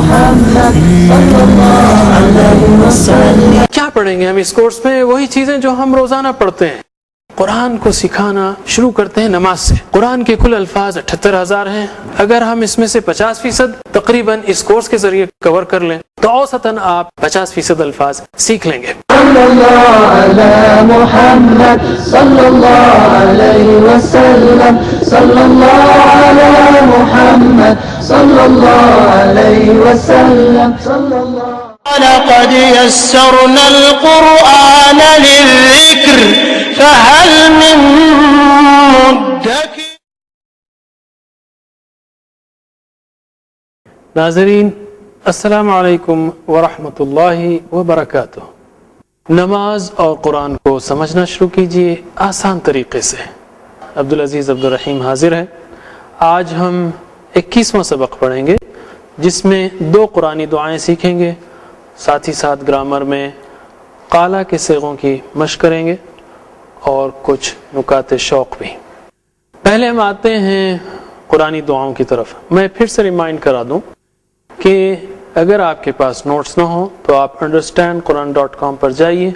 محمد صلی اللہ علیہ وسلم. کیا پڑھیں گے ہم اس کورس میں؟ وہی چیزیں جو ہم روزانہ پڑھتے ہیں. قرآن کو سکھانا شروع کرتے ہیں نماز سے. قرآن کے کل الفاظ 78,000 ہیں. اگر ہم اس میں سے 50% تقریباً اس کورس کے ذریعے کور کر لیں تو اوسطاً آپ 50% الفاظ سیکھ لیں گے. صلی اللہ علی محمد صلی اللہ علیہ وسلم. صلی اللہ علی محمد صلی اللہ علیہ وسلم. صلی اللہ. لقد يسرنا القرآن للذكر فهل من مدكر. ناظرین السلام علیکم ورحمۃ اللہ وبرکاتہ. نماز اور قرآن کو سمجھنا شروع کیجئے آسان طریقے سے. عبدالعزیز عبدالرحیم حاضر ہے. آج ہم 21واں سبق پڑھیں گے جس میں 2 قرآنی دعائیں سیکھیں گے. ساتھ ہی ساتھ گرامر میں قالا کے صیغوں کی مشق کریں گے اور کچھ نکات شوق بھی. پہلے ہم آتے ہیں قرآنی دعاؤں کی طرف. میں پھر سے ریمائنڈ کرا دوں کہ اگر آپ کے پاس نوٹس نہ ہوں تو آپ understandquran.com پر جائیے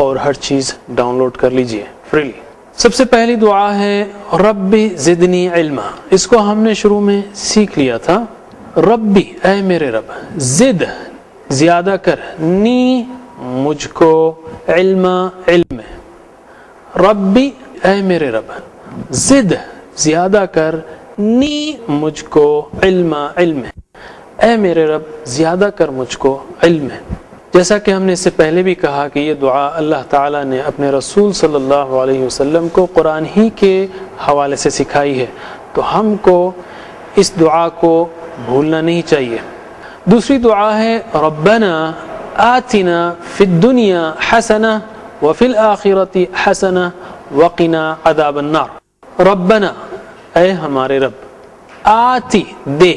اور ہر چیز ڈاؤن لوڈ کر لیجئے فریلی. سب سے پہلی دعا ہے ربی زدنی علما. اس کو ہم نے شروع میں سیکھ لیا تھا. ربی اے میرے رب، زد زیادہ کر، نی مجھ کو، علم علم. ربی اے میرے رب، زد زیادہ کر، نی مجھ کو، علم علم. اے میرے رب زیادہ کر مجھ کو علم. جیسا کہ ہم نے اس سے پہلے بھی کہا کہ یہ دعا اللہ تعالیٰ نے اپنے رسول صلی اللہ علیہ وسلم کو قرآن ہی کے حوالے سے سکھائی ہے، تو ہم کو اس دعا کو بھولنا نہیں چاہیے. دوسری دعا ہے ربنا آتنا فی الدنیا حسنہ وفی الآخرۃ حسنہ وقنا عذاب النار. ربنا اے ہمارے رب، آتی دے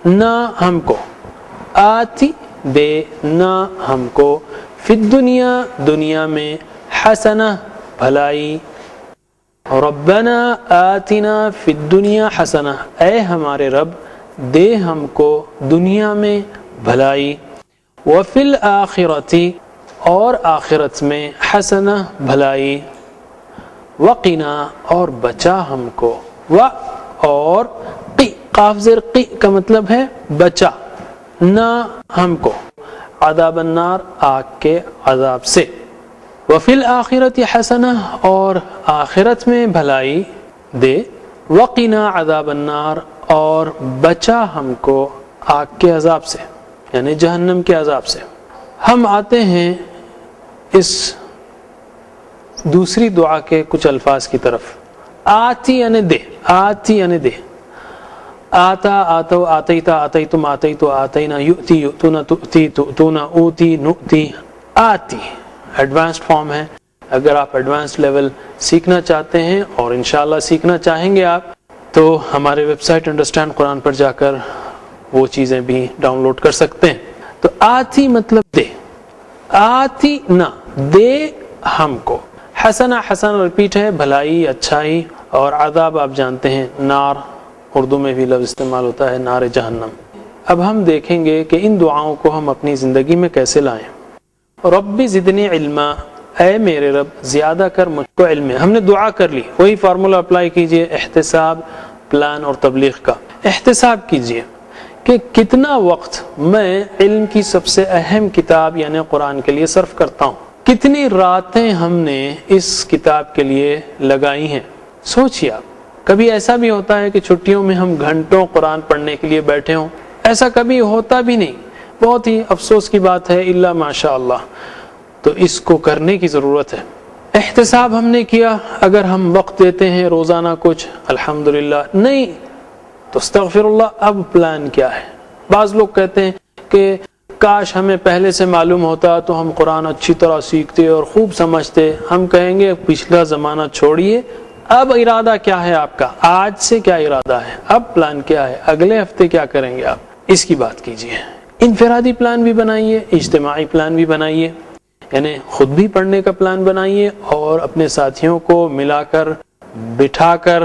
نہ ہم کو، آتی دے نہ ہم کو، فی الدنیا دنیا میں، حسنہ بھلائی. ربنا آتنا فی الدنیا حسنہ اے ہمارے رب دے ہم کو دنیا میں بھلائی، وفی الآخرۃ اور آخرت میں، حسنہ بھلائی، وقنا اور بچا ہم کو، و اور قی قاف زیر قی کا مطلب ہے بچا، نہ ہم کو، عذاب النار آگ کے عذاب سے. وفی الآخرۃ حسنہ اور آخرت میں بھلائی دے، وقنا عذاب النار اور بچا ہم کو آگ کے عذاب سے یعنی جہنم کے عذاب سے. ہم آتے ہیں اس دوسری دعا کے کچھ الفاظ کی طرف. آتی یعنی دے، آتی یعنی دے. آتا آتو آتیتا آتیتم آتیتو آتینا، یؤتی یؤتونا، تؤتی تؤتونا، اوتی نؤتی. آتی ایڈوانسڈ فارم ہے. اگر آپ ایڈوانسڈ لیول سیکھنا چاہتے ہیں اور انشاءاللہ سیکھنا چاہیں گے آپ تو ہمارے ویب سائٹ انڈرسٹینڈ قرآن پر جا کر وہ چیزیں بھی ڈاؤن لوڈ کر سکتے ہیں. تو آتی مطلب دے، آتی نہ دے ہم کو. حسنہ حسن رپیٹ ہے بھلائی اچھائی، اور عذاب آپ جانتے ہیں نار، اردو میں بھی لفظ استعمال ہوتا ہے نار جہنم. اب ہم دیکھیں گے کہ ان دعاؤں کو ہم اپنی زندگی میں کیسے لائیں. ربی زدنی علما اے میرے رب زیادہ کر مجھ کو علم. ہم نے دعا کر لی، وہی فارمولا اپلائی کیجئے احتساب، پلان اور تبلیغ کا. احتساب کیجئے کہ کتنا وقت میں علم کی سب سے اہم کتاب یعنی قرآن کے لیے صرف کرتا ہوں. کتنی راتیں ہم نے اس کتاب کے لیے لگائی ہیں. سوچیے آپ، کبھی ایسا بھی ہوتا ہے کہ چھٹیوں میں ہم گھنٹوں قرآن پڑھنے کے لیے بیٹھے ہوں؟ ایسا کبھی ہوتا بھی نہیں. بہت ہی افسوس کی بات ہے، الا ماشاء اللہ. تو اس کو کرنے کی ضرورت ہے. احتساب ہم نے کیا. اگر ہم وقت دیتے ہیں روزانہ کچھ الحمدللہ، نہیں تو استغفر اللہ. اب پلان کیا ہے؟ بعض لوگ کہتے ہیں کہ کاش ہمیں پہلے سے معلوم ہوتا تو ہم قرآن اچھی طرح سیکھتے اور خوب سمجھتے. ہم کہیں گے پچھلا زمانہ چھوڑیے، اب ارادہ کیا ہے آپ کا؟ آج سے کیا ارادہ ہے؟ اب پلان کیا ہے؟ اگلے ہفتے کیا کریں گے آپ؟ اس کی بات کیجیے. انفرادی پلان بھی بنائیے، اجتماعی پلان بھی بنائیے، یعنی خود بھی پڑھنے کا پلان بنائیے اور اپنے ساتھیوں کو ملا کر بٹھا کر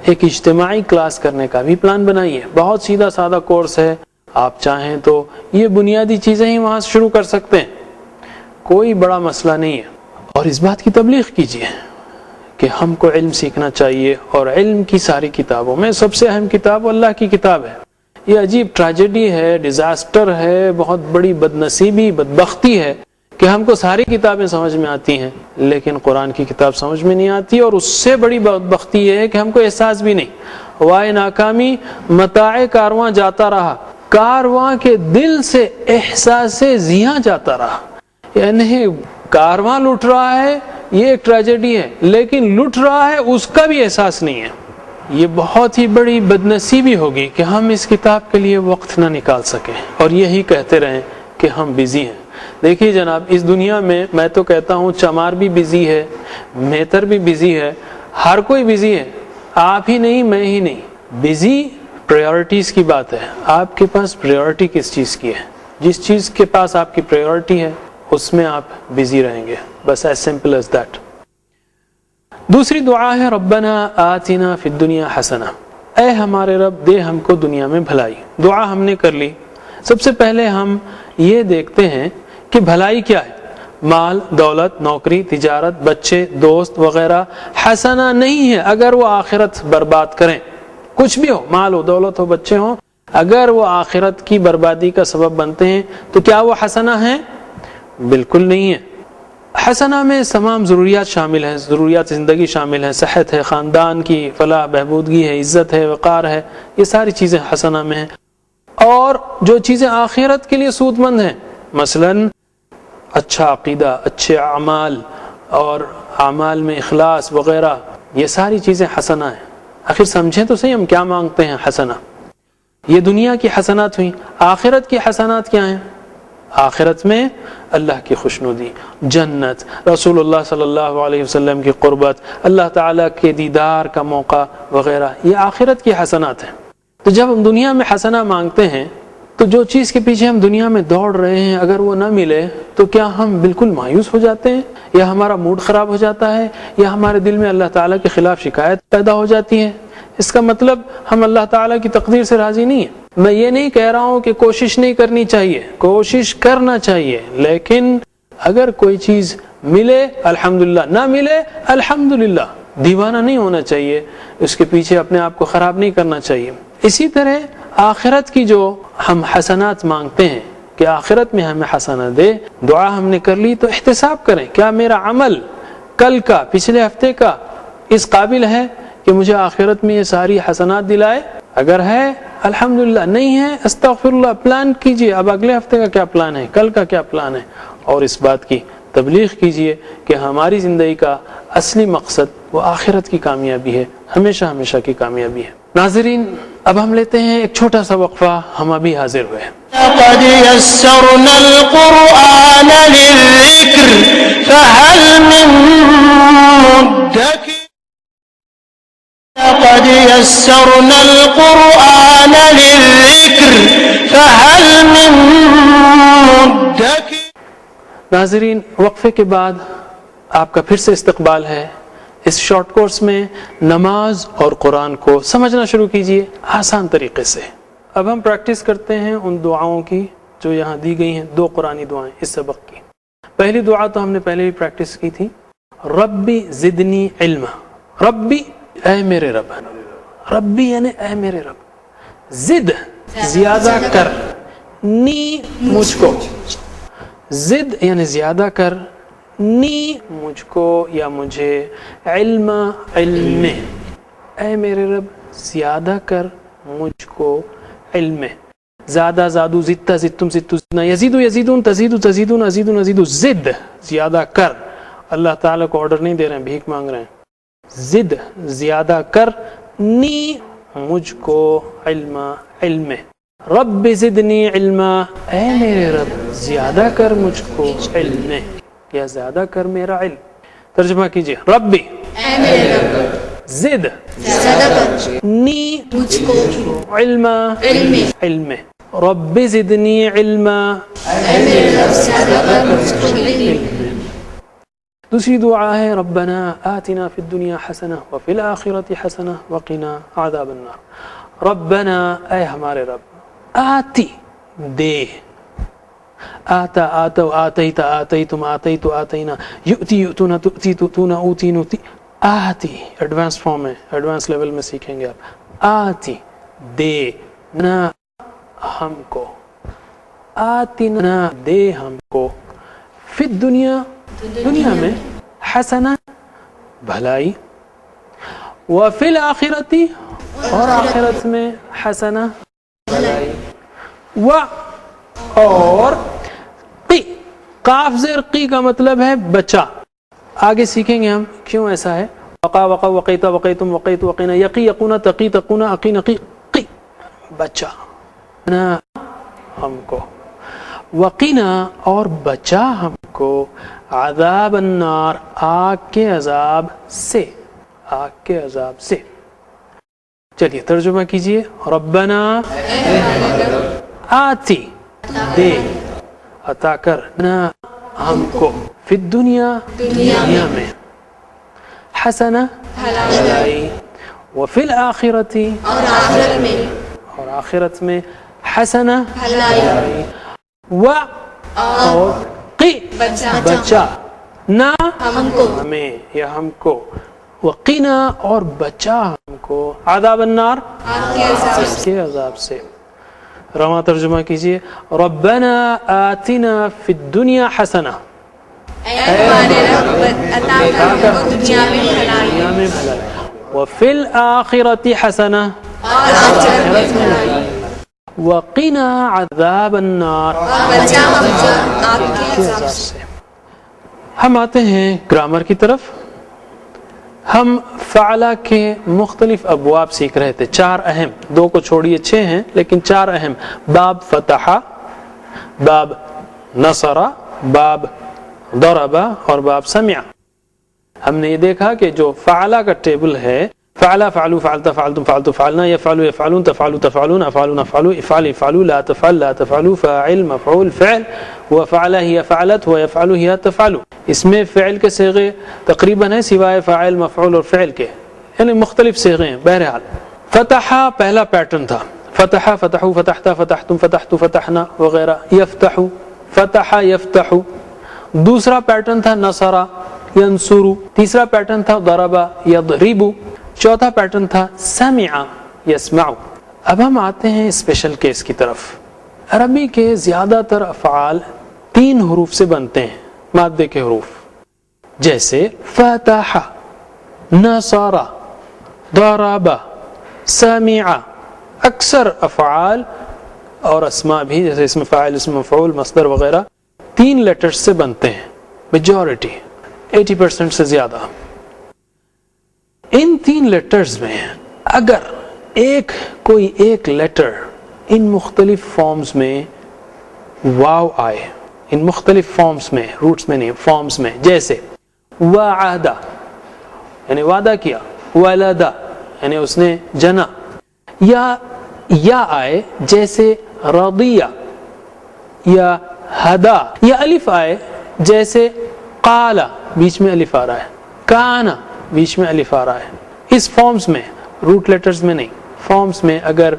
ایک اجتماعی کلاس کرنے کا بھی پلان بنائیے. بہت سیدھا سادہ کورس ہے، آپ چاہیں تو یہ بنیادی چیزیں ہی وہاں سے شروع کر سکتے ہیں، کوئی بڑا مسئلہ نہیں ہے۔ اور اس بات کی تبلیغ کیجیے کہ ہم کو علم سیکھنا چاہیے، اور علم کی ساری کتابوں میں سب سے اہم کتاب اللہ کی کتاب ہے۔ یہ عجیب ٹریجڈی ہے، ڈیزاسٹر ہے، بہت بڑی بدنصیبی، بدبختی ہے کہ ہم کو ساری کتابیں سمجھ میں آتی ہیں لیکن قرآن کی کتاب سمجھ میں نہیں آتی، اور اس سے بڑی بدبختی یہ ہے کہ ہم کو احساس بھی نہیں۔ وائے ناکامی متاع کارواں جاتا رہا، کارواں کے دل سے احساس زیاں جاتا رہا، یعنی کارواں لٹ رہا ہے، یہ ایک ٹریجڈی ہے، لیکن لٹ رہا ہے اس کا بھی احساس نہیں ہے۔ یہ بہت ہی بڑی بدنصیبی ہوگی کہ ہم اس کتاب کے لیے وقت نہ نکال سکیں اور یہی کہتے رہیں کہ ہم بزی ہیں۔ دیکھیے جناب، اس دنیا میں تو کہتا ہوں چمار بھی بزی ہے، میتر بھی بزی ہے، ہر کوئی بزی ہے، آپ ہی نہیں، میں ہی نہیں۔ بزی پریورٹیز کی بات ہے، آپ کے پاس پریورٹی کس چیز کی ہے؟ جس چیز کے پاس آپ کی پریورٹی ہے اس میں آپ بزی رہیں گے، بس ایز سمپل ایز دیٹ۔ دوسری دعا ہے ربنا آتنا فی الدنیا حسنہ، اے ہمارے رب دے ہم کو دنیا میں بھلائی۔ دعا ہم نے کر لی۔ سب سے پہلے ہم یہ دیکھتے ہیں کہ بھلائی کیا ہے۔ مال، دولت، نوکری، تجارت، بچے، دوست وغیرہ حسنہ نہیں ہے اگر وہ آخرت برباد کریں۔ کچھ بھی ہو، مال ہو، دولت ہو، بچے ہوں، اگر وہ آخرت کی بربادی کا سبب بنتے ہیں تو کیا وہ حسنہ ہیں؟ بالکل نہیں ہے۔ حسنہ میں تمام ضروریات شامل ہیں، ضروریات زندگی شامل ہیں، صحت ہے، خاندان کی فلاح بہبودگی ہے، عزت ہے، وقار ہے، یہ ساری چیزیں حسنہ میں ہیں۔ اور جو چیزیں آخرت کے لیے سود مند ہیں، مثلا اچھا عقیدہ، اچھے اعمال اور اعمال میں اخلاص وغیرہ، یہ ساری چیزیں حسنہ ہیں۔ آخر سمجھیں تو صحیح ہم کیا مانگتے ہیں حسنہ۔ یہ دنیا کی حسنات ہوئیں، آخرت کی حسنات کیا ہیں؟ آخرت میں اللہ کی خوشنودی، جنت، رسول اللہ صلی اللہ علیہ وسلم کی قربت، اللہ تعالیٰ کے دیدار کا موقع وغیرہ، یہ آخرت کی حسنات ہیں۔ تو جب ہم دنیا میں حسنہ مانگتے ہیں تو جو چیز کے پیچھے ہم دنیا میں دوڑ رہے ہیں اگر وہ نہ ملے تو کیا ہم بالکل مایوس ہو جاتے ہیں، یا ہمارا موڈ خراب ہو جاتا ہے، یا ہمارے دل میں اللہ تعالیٰ کے خلاف شکایت پیدا ہو جاتی ہے؟ اس کا مطلب ہم اللہ تعالیٰ کی تقدیر سے راضی نہیں ہیں۔ میں یہ نہیں کہہ رہا ہوں کہ کوشش نہیں کرنی چاہیے، کوشش کرنا چاہیے، لیکن اگر کوئی چیز ملے الحمدللہ، نہ ملے الحمدللہ۔ دیوانہ نہیں ہونا چاہیے، اس کے پیچھے اپنے آپ کو خراب نہیں کرنا چاہیے۔ اسی طرح آخرت کی جو ہم حسنات مانگتے ہیں کہ آخرت میں ہمیں حسنہ دے، دعا ہم نے کر لی تو احتساب کریں، کیا میرا عمل کل کا، پچھلے ہفتے کا اس قابل ہے کہ مجھے آخرت میں یہ ساری حسنات دلائے؟ اگر ہے الحمدللہ، نہیں ہے استغفراللہ، پلان کیجئے اب اگلے ہفتے کا کیا پلان ہے، کل کا کیا پلان ہے، اور اس بات کی تبلیغ کیجئے کہ ہماری زندگی کا اصلی مقصد وہ آخرت کی کامیابی ہے، ہمیشہ ہمیشہ کی کامیابی ہے۔ ناظرین، اب ہم لیتے ہیں ایک چھوٹا سا وقفہ، ہم ابھی حاضر ہوئے ہیں۔ لقد يسرنا القرآن للذكر فهل من مدكر لقد يسرنا القرآن للذكر فهل من مدكر۔ ناظرین، وقفے کے بعد آپ کا پھر سے استقبال ہے۔ اس شارٹ کورس میں نماز اور قرآن کو سمجھنا شروع کیجئے آسان طریقے سے۔ اب ہم پریکٹس کرتے ہیں ان دعاؤں کی جو یہاں دی گئی ہیں، دو قرآنی دعائیں اس سبق کی۔ پہلی دعا تو ہم نے پہلے بھی پریکٹس کی تھی، ربی زدنی علما۔ ربی، اے میرے رب، ربی یعنی اے میرے رب، زد زیادہ کر، نی مجھ کو، زد یعنی زیادہ کر، نی مجھ کو یا مجھے، علم علم، اے میرے رب زیادہ کر مجھ کو علم۔ زیادہ زادو، زدتا زدتم زدتو زدنا، یزیدو یزیدون تزیدو تزیدون ازیدون ازیدو، زد زیادہ کر۔ اللہ تعالیٰ کو آرڈر نہیں دے رہے ہیں، بھیک مانگ رہے ہیں۔ زد زیادہ کر، نی مجھ کو، علم علم۔ رب زدنی علما، اے میرے رب زیادہ کر مجھ کو علم، یا زیادہ کر میرا علم۔ ترجمہ کیجئے، ربی اے میرے رب زد زیادہ کر نی مجھ کو علم علم، علم۔ رب زدنی علما، اے میرے رب زیادہ کر مجھ کو علم۔ دوسری دعا ہے ربنا آتنا فی الدنیا حسنہ وفی الآخرۃ حسنہ وقنا عذاب النار۔ ربنا، اے ہمارے رب، آتی دے, آتا آتو آتیت آتیتم آتیتو آتینا, یؤتی یؤتونا تؤتی تؤتونا اوتی نوتی. آتی ایڈوانس فارم ہے, ایڈوانس لیول میں سیکھیں گے آپ. آتی دے نا ہم کو, آتی نا دے ہم کو, فی الدنیا دنیا میں, حسنہ بھلائی, وفی الآخرتی اور آخرت میں, حسنہ بھلائی, و اور قی, قاف زیر قی کا مطلب ہے بچا. آگے سیکھیں گے ہم کیوں ایسا ہے. وقا وقا وقیتا وقیتم وقیت وقینا, یقی یقونا تقی تقونا عقی نقی, قی بچا نا ہم کو, وقینا اور بچا ہم کو, عذاب النار آگ کے عذاب سے, آگ کے عذاب سے. چلیے ترجمہ کیجئے. ربنا آتی دے عطا کر نا ہم کو, فی الدنیا دنیا میں, حسنہ بھلائی, وفی الآخرتی اور آخرت میں, حسنہ بھلائی, و اور قی بچا نا ہمیں یا ہم کو, وقینا اور بچا ہم کو, عذاب النار کے عذاب سے. رواں ترجمہ کیجئے. ربنا آتنا فی الدنیا حسنہ, دنیا میں بھلائی, وفی الآخرۃ حسنہ, وقنا عذاب النار کے عذاب سے. ہم آتے ہیں گرامر کی طرف. ہم فعلہ کے مختلف ابواب سیکھ رہے تھے, 4 اہم, 2 کو چھوڑیے 6 ہیں لیکن 4 اہم. باب فتح, باب نصر, باب ضرب اور باب سمع. ہم نے یہ دیکھا کہ جو فعلہ کا ٹیبل ہے, فعل فعلوا فعلت فعلتم فعلتوا فعلنا, يفعل يفعلون تفعلوا تفعلون افعلون افعلوا افعل افعلوا لا تفعل لا تفعلوا فاعل مفعول فعل, وفعل هي فعلت ويفعل هي تفعل. اس میں فعل کے صیغے تقریباً ہیں سوائے فاعل مفعول اور فعل کے, یعنی مختلف صیغے ہیں. بہرحال فتح پہلا پیٹرن تھا, فتح فتحوا فتحت فتحتم فتحت فتحنا وغیرہ. یفتح فتح یفتح. دوسرا پیٹرن تھا نصر ینصر. تیسرا پیٹرن تھا ضرب یضرب. چوتھا پیٹرن تھا سمع یسمع. اب ہم آتے ہیں اسپیشل کیس کی طرف. عربی کے زیادہ تر افعال 3 حروف سے بنتے ہیں, مادے کے حروف, جیسے فتح, نصر, ضرب, سمع. اکثر افعال اور اسماء بھی جیسے اسم فاعل, اسم مفعول, مصدر وغیرہ 3 لیٹرز سے بنتے ہیں. میجورٹی 80% سے زیادہ. ان 3 لیٹرز میں اگر کوئی ایک لیٹر ان مختلف فارمز میں واو آئے, ان مختلف فارمز میں, روٹس میں نہیں, فارمز میں, جیسے وعدہ یعنی وعدہ کیا, ولدہ یعنی اس نے جنا, یا آئے جیسے رضیہ, یا ہدا, یا الف آئے جیسے قالا, بیچ میں الف آ رہا ہے, کانا, بیچ میں الف آ رہا ہے. اس فارمز میں, روٹ لیٹرز میں نہیں, فارمز میں اگر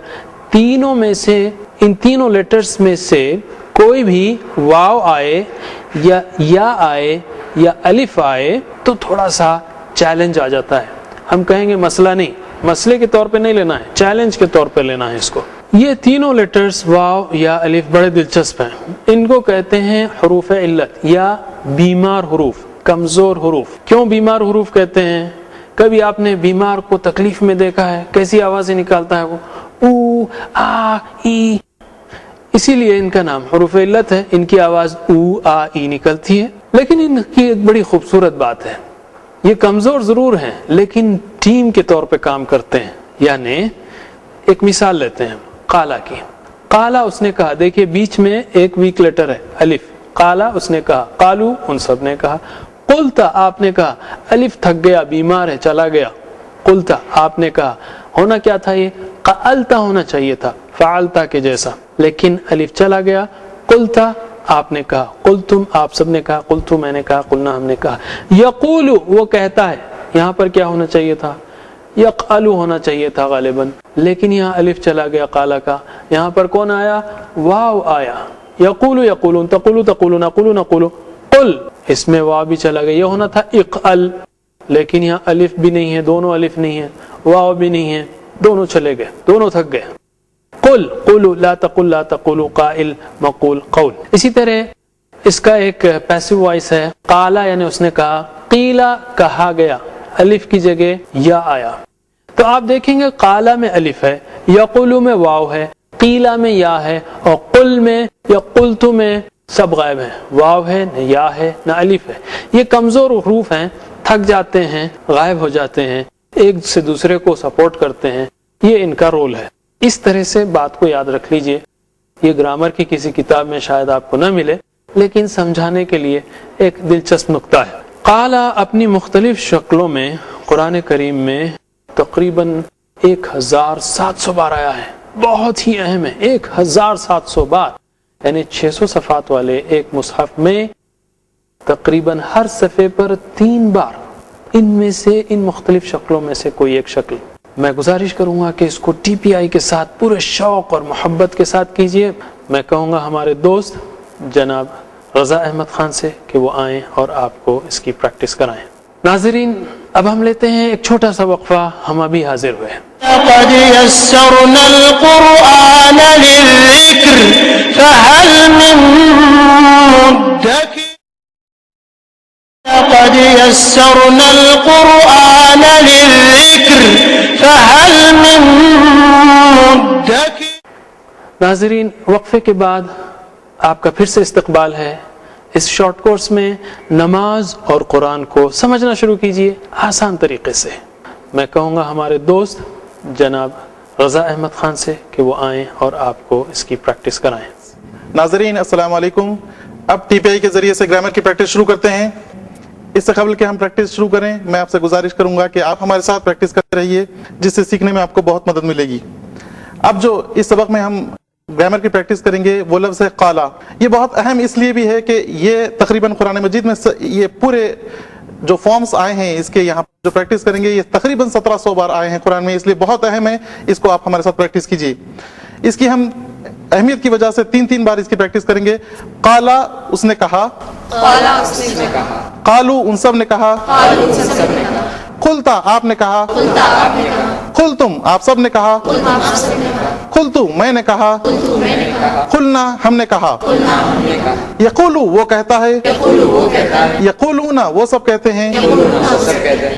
تینوں میں سے, ان تینوں لیٹرز میں سے کوئی بھی واو آئے یا آئے یا الف آئے تو تھوڑا سا چیلنج آ جاتا ہے. ہم کہیں گے مسئلہ نہیں, مسئلے کے طور پہ نہیں لینا ہے, چیلنج کے طور پہ لینا ہے اس کو. یہ تینوں لیٹرز واو یا الف بڑے دلچسپ ہیں. ان کو کہتے ہیں حروف علت یا بیمار حروف, کمزور حروف. کیوں بیمار حروف کہتے ہیں؟ کبھی آپ نے بیمار کو تکلیف میں دیکھا ہے, کیسی آوازیں نکالتا ہے وہ, او آ ای, اسی لیے ان کا نام حروف علت ہے. ان کی آواز او آ ای نکلتی ہے. لیکن ان کی ایک بڑی خوبصورت بات ہے, یہ کمزور ضرور ہیں لیکن ٹیم کے طور پہ کام کرتے ہیں. یعنی ایک مثال لیتے ہیں قالا کی. قالا اس نے کہا, دیکھیے بیچ میں ایک ویک لیٹر ہے الف. قالا اس نے کہا, قالو ان سب نے کہا. قلتا آپ نے کہا, الف تھک گیا, بیمار ہے, چلا گیا. قلتا آپ نے کہا, ہونا کیا تھا یہ, قلتا ہونا چاہیے تھا, فعلتا کے جیسا, لیکن الف چلا گیا. قلتا آپ نے کہا, قلتم آپ سب نے کہا, قلتو میں نے کہا, قلنا ہم نے کہا. یقول وہ کہتا ہے, یہاں پر کیا ہونا چاہیے تھا, یقالو ہونا چاہیے تھا غالباً، لیکن یہاں الف چلا گیا قالا کا، یہاں پر کون آیا؟ واو آیا. یقولو یقولون، تقولو تقولون، نقولو نقولو. قل، اس میں واو بھی چلا گیا، یہ ہونا تھا اقل، لیکن یہاں الف بھی نہیں ہے، دونوں الف نہیں ہے، واو بھی نہیں ہے، دونوں چلے گئے، دونوں تھک گئے. قل قولو، لا تقل لا تقولو، قائل مقول قول. اسی طرح اس کا ایک پیسو وائس ہے، قالا یعنی اس نے کہا، قیلا کہا گیا، الف کی جگہ یا آیا. تو آپ دیکھیں گے قالا میں الف ہے، یقولو میں واو ہے، قیلا میں یا ہے، اور قل میں یا قلتو میں سب غائب ہیں، واو ہے نہ یا ہے نہ الف ہے. یہ کمزور حروف ہیں، تھک جاتے ہیں، غائب ہو جاتے ہیں، ایک سے دوسرے کو سپورٹ کرتے ہیں، یہ ان کا رول ہے. اس طرح سے بات کو یاد رکھ لیجئے. یہ گرامر کی کسی کتاب میں شاید آپ کو نہ ملے، لیکن سمجھانے کے لیے ایک دلچسپ نقطہ ہے. قالا اپنی مختلف شکلوں میں قرآن کریم میں تقریباً 1700 بار آیا ہے. بہت ہی اہم ہے، 1700 بار، یعنی 600 صفحات والے ایک مصحف میں تقریباً ہر صفحے پر 3 بار ان میں سے، ان مختلف شکلوں میں سے کوئی ایک شکل. میں گزارش کروں گا کہ اس کو ٹی پی آئی کے ساتھ پورے شوق اور محبت کے ساتھ کیجئے. میں کہوں گا ہمارے دوست جناب رضا احمد خان سے کہ وہ آئیں اور آپ کو اس کی پریکٹس کرائیں. ناظرین اب ہم لیتے ہیں ایک چھوٹا سا وقفہ، ہم ابھی حاضر ہوئے. لقد يسرنا القرآن للذكر فهل من مدكر لقد يسرنا القرآن للذكر فهل من مدكر. ناظرین وقفے کے بعد آپ کا پھر سے استقبال ہے. اس شارٹ کورس میں نماز اور قرآن کو سمجھنا شروع کیجئے آسان طریقے سے. میں کہوں گا ہمارے دوست جناب رضا احمد خان سے کہ وہ آئیں اور آپ کو اس کی پریکٹس کرائیں. ناظرین السلام علیکم. اب ٹی پی آئی کے ذریعے سے گرامر کی پریکٹس شروع کرتے ہیں. اس سے قبل کہ ہم پریکٹس شروع کریں، میں آپ سے گزارش کروں گا کہ آپ ہمارے ساتھ پریکٹس کرتے رہیے، جس سے سیکھنے میں آپ کو بہت مدد ملے گی. اب جو اس سبق میں ہم گرامر کی پریکٹس کریں گے وہ لفظ ہے قالا. یہ بہت اہم اس لیے بھی ہے کہ یہ تقریباً قرآن مجید میں یہ پورے جو فارمز آئے ہیں اس کے یہاں جو پریکٹس کریں گے یہ تقریباً 1700 بار آئے ہیں قرآن میں، اس لیے بہت اہم ہے. اس کو آپ ہمارے ساتھ پریکٹس کیجیے. اس کی ہم اہمیت کی وجہ سے 3 بار اس کی پریکٹس کریں گے. قالا اس نے کہا، قالو ان سب نے کہا، قلتا آپ نے کہا، قلتم آپ سب نے کہا، قلتو میں نے کہا، قلنا ہم نے کہا. یقولو وہ کہتا ہے، یقولون وہ سب کہتے ہیں،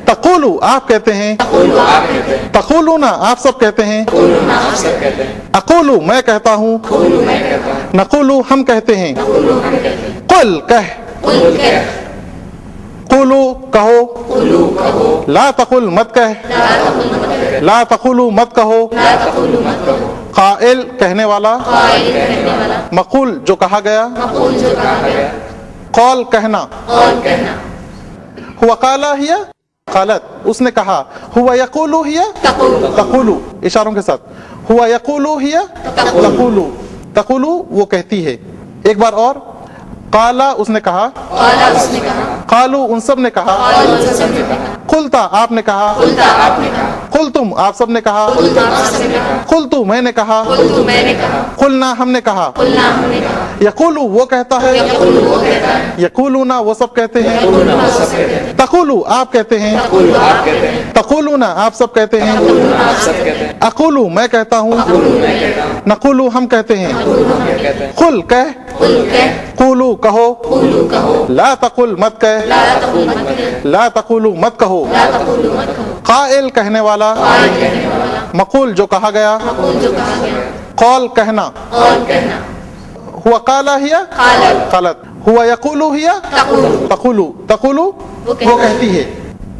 تقولو آپ کہتے ہیں، تقولون آپ سب کہتے ہیں، اقولو میں کہتا ہوں، نقولو ہم کہتے ہیں. قل کہہ، قولو کہو، لا تقل مت کہہ، لا تقولو مت کہو. قائل کہنے والا، مقول جو کہا گیا، قول کہنا. ہوا قالا ہی قالت اس نے کہا، ہوا یقولو ہی تقولو اشاروں کے ساتھ، ہوا یقولو ہی تقولو، تقولو وہ کہتی ہے. ایک بار اور، قالا اس نے کہا، قالو ان سب نے کہا، قلتا آپ نے کہا، قلتم آپ سب نے کہا، قلتو میں نے کہا، قلنا ہم نے کہا. یقولو وہ کہتا ہے، یقولونا وہ سب کہتے ہیں، تقولو آپ کہتے ہیں، تقولونا آپ سب کہتے ہیں، اقولو میں کہتا ہوں، نقولو ہم کہتے ہیں. قل کہہ، قولو کہو، لا تقل مت کہہ، لا تقولو مت کہو. قائل کہنے والا، مقول جو کہا گیا، قول کہنا. ہوا قالا ہی قالت، ہوا یقولو ہی تقولو، تقولو وہ کہتی ہے.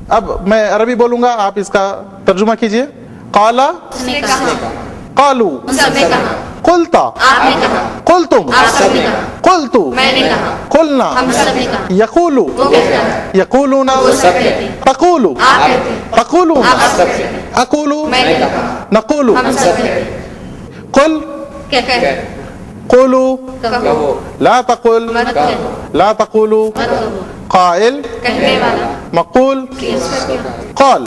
اب میں عربی بولوں گا، آپ اس کا ترجمہ کیجئے. قالا قالو، قلتا قلتم، قلتو قلنا، یقولو یقولون، تقولو تقولون، اقولو نقولو. قل قولو، لا تقل لا تقولو. قائل، مقول، قول.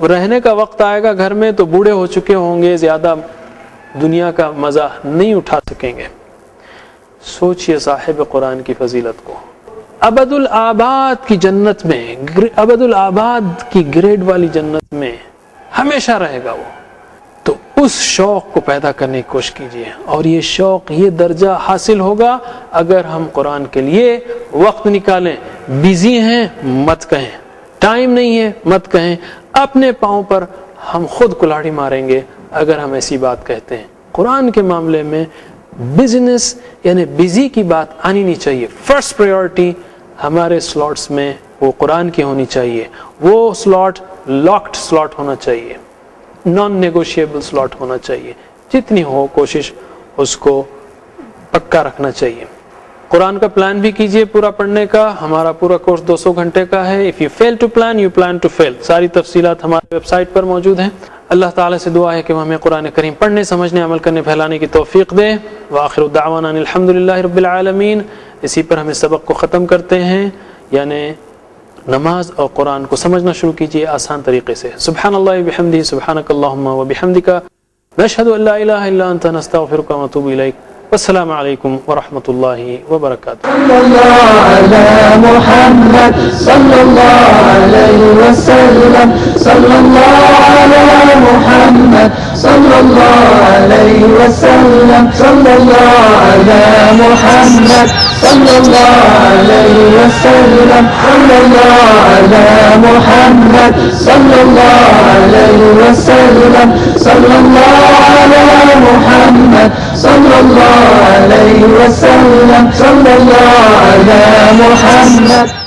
رہنے کا وقت آئے گا گھر میں تو بوڑھے ہو چکے ہوں گے, زیادہ دنیا کا مزہ نہیں اٹھا سکیں گے. سوچئے صاحب قرآن کی فضیلت کو. ابد الآباد کی جنت میں, ابد الآباد کی گریڈ والی جنت میں ہمیشہ رہے گا وہ. تو اس شوق کو پیدا کرنے کی کوشش کیجیے, اور یہ شوق, یہ درجہ حاصل ہوگا اگر ہم قرآن کے لیے وقت نکالیں. بزی ہیں مت کہیں, ٹائم نہیں ہے مت کہیں, اپنے پاؤں پر ہم خود کلاڑی ماریں گے اگر ہم ایسی بات کہتے ہیں. قرآن کے معاملے میں بزنس یعنی بزی کی بات آنی نہیں چاہیے. فرسٹ پریورٹی ہمارے سلاٹس میں وہ قرآن کی ہونی چاہیے. وہ سلاٹ لاکڈ سلاٹ ہونا چاہیے, نان نیگوشیبل سلاٹ ہونا چاہیے. جتنی ہو کوشش اس کو پکا رکھنا چاہیے. قرآن کا پلان بھی کیجئے پورا پڑھنے کا. ہمارا پورا کورس 200 گھنٹے کا ہے. If you fail to plan you plan to fail. ساری تفصیلات ہماری ویب سائٹ پر موجود ہیں. اللہ تعالیٰ سے دعا ہے کہ وہ ہمیں قرآن کریم پڑھنے, سمجھنے, عمل کرنے, پھیلانے کی توفیق دے. وآخر دعوانا الحمدللہ رب العالمین. اسی پر ہم اس سبق کو ختم کرتے ہیں, یعنی نماز اور قرآن کو سمجھنا شروع کیجئے آسان طریقے سے. سبحان اللہ بحمدہ, سبحانک اللہم و بحمدک, نشہد ان لا الہ الا انت, نستغفرک و نتوب الیک. والسلام علیکم ورحمۃ اللہ وبرکاتہ. صلی اللہ علی محمد صلی اللہ علیہ وسلم, صلی اللہ علی محمد صلی اللہ علیہ وسلم, صلی اللہ علی محمد صلی اللہ علیہ وسلم, صلی اللہ علی محمد صلی اللہ علیہ وسلم, صلی اللہ علی محمد صلی اللہ علیہ وسلم, صلی اللہ علی محمد.